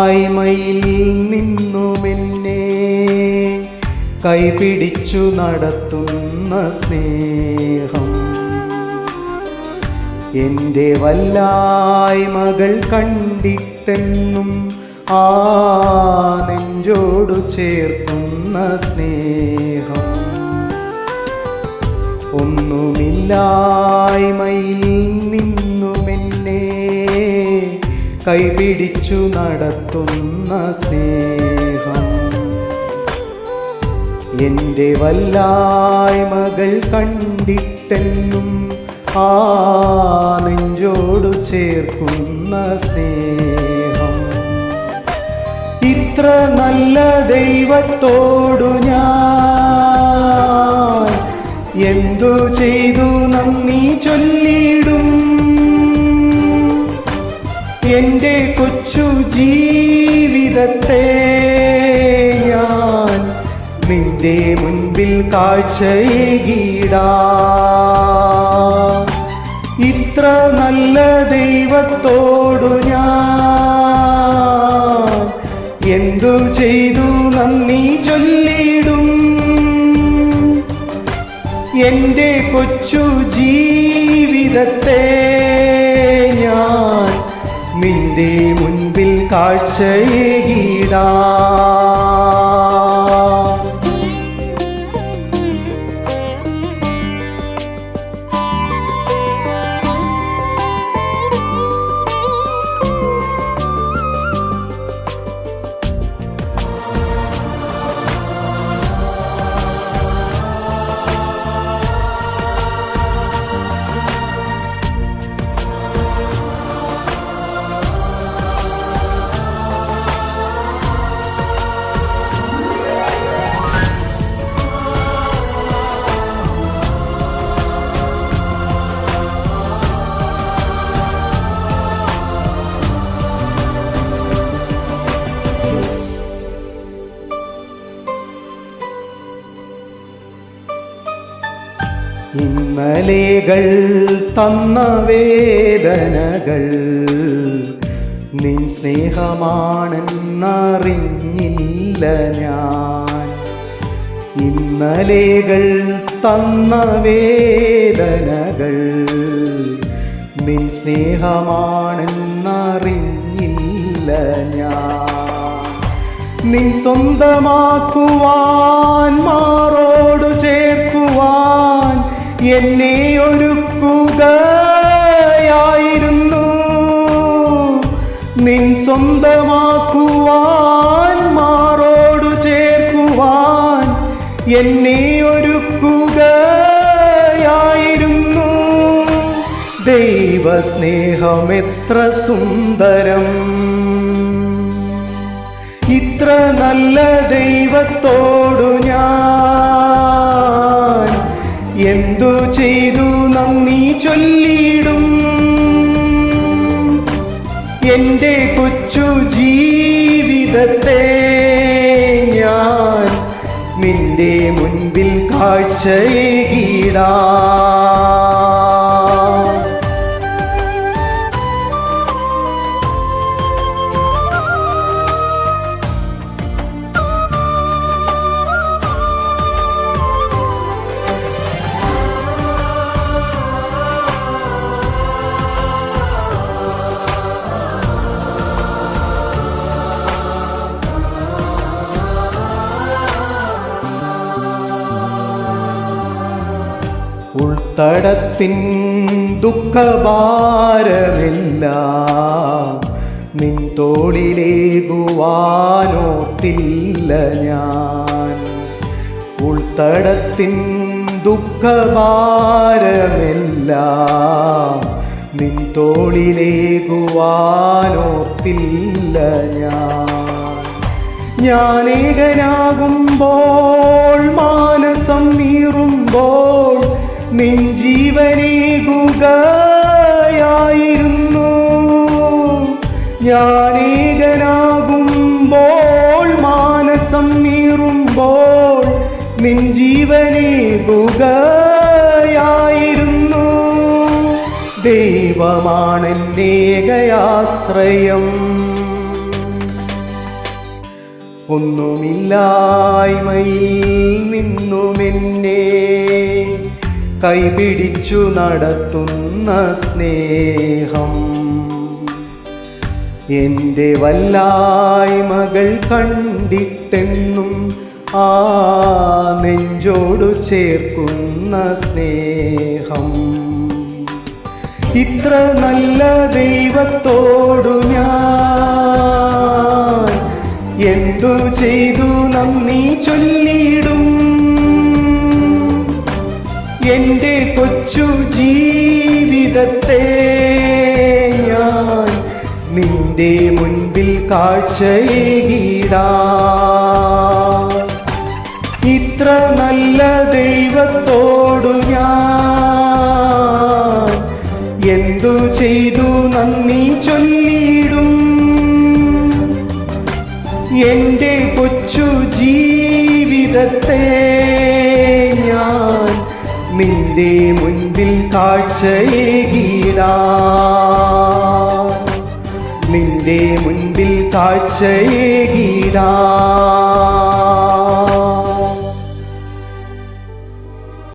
ഇല്ലായ്മയിൽ നിന്നുമെന്നെ കൈപിടിച്ചു നടത്തുന്ന സ്നേഹം, എൻ്റെ വല്ലായ്മകൾ കണ്ടിട്ടെന്നും ആ നെഞ്ചോടു ചേർക്കുന്ന സ്നേഹം, ഒന്നുമില്ലായ്മയിൽ നിന്നുമെന്നെ കൈപിടിച്ചു നടത്തുന്ന സ്നേഹം, എൻ്റെ വല്ലായ്മകൾ കണ്ടിട്ടെന്നും ആ നെഞ്ചോടു ചേർക്കുന്ന സ്നേഹം. ഇത്ര നല്ല ദൈവത്തോടു ഞാൻ എന്തു ചെയ്തു നന്ദി ചൊല്ലിടും? എൻ്റെ കൊച്ചു ജീവിതത്തെ ഞാൻ നിന്റെ മുൻപിൽ കാഴ്ചയേകിടാം. ഇത്ര നല്ല ദൈവത്തോടു ഞാൻ എന്തു ചെയ്തു നന്ദി ചൊല്ലിടും? എൻ്റെ കൊച്ചു ജീവിതത്തെ ഞാൻ നിന്റെ മുൻപിൽ കാഴ്ചയേകിടാം. ഇന്നലെകൾ തന്ന വേദനകൾ നിൻ സ്നേഹമാണെന്നറിഞ്ഞില്ല ഞാൻ. ഇന്നലെകൾ തന്ന വേദനകൾ നിൻ സ്നേഹമാണെന്നറിഞ്ഞില്ല ഞാൻ. നിൻ സ്വന്തമാക്കുവാൻ മാറോടു ചേർക്കുവാൻ എന്നെ ഒരുക്കുകയായിരുന്നു. നിൻ സ്വന്തമാക്കുവാൻ മാറോടു ചേർക്കുവാൻ എന്നെ ഒരുക്കുകയായിരുന്നു. ദൈവസ്നേഹം എത്ര സുന്ദരം! ഇത്ര നല്ല ദൈവത്തോടു ഞാൻ എന്തു ചെയ്തു നന്ദി ചൊല്ലിടും? എൻ്റെ കൊച്ചു ജീവിതത്തെ ഞാൻ നിന്റെ മുൻപിൽ കാഴ്ചയേകിടാം. ഉൾത്തടത്തിൻ ദുഃഖഭാരമെല്ലാം നിൻ തോളിലേകുവാനോർത്തില്ല ഞാൻ. ഉൾത്തടത്തിൻ ദുഃഖഭാരമെല്ലാം നിൻ തോളിലേകുവാനോർത്തില്ല ഞാൻ. ഞാനേകനാകുമ്പോൾ മാനസം നീറുമ്പോൾ നിൻ ജീവനേകുകയായിരുന്നു. ഞാനേകനാകുമ്പോൾ മാനസം നീറുമ്പോൾ നിൻ ജീവനേകുകയായിരുന്നു. ദൈവമാണെന്നേകയാശ്രയം. ഒന്നുമില്ലായ്മയിൽ നിന്നുമെന്നെ കൈപിടിച്ചു നടത്തുന്ന സ്നേഹം. എൻ്റെ വല്ലായ്മകൾ കണ്ടിട്ടെന്നും ആ നെഞ്ചോടു ചേർക്കുന്ന സ്നേഹം. ഇത്ര നല്ല ദൈവത്തോടു ഞാൻ എന്തു ചെയ്തു നന്ദി ചൊല്ലിയിടും. എൻ്റെ കൊച്ചു ജീവിതത്തെ ഞാൻ നിന്റെ മുൻപിൽ കാഴ്ചയേകിടാം. ഇത്ര നല്ല ദൈവത്തോടു ഞാൻ എന്തു ചെയ്തു നന്ദി ചൊല്ലിയിടും. എൻ്റെ കൊച്ചു ജീവിതത്തെ ഞാൻ നിന്റെ മുൻപിൽ കാഴ്ചയേകിടാം. നിന്റെ മുൻപിൽ കാഴ്ചയേകിടാം.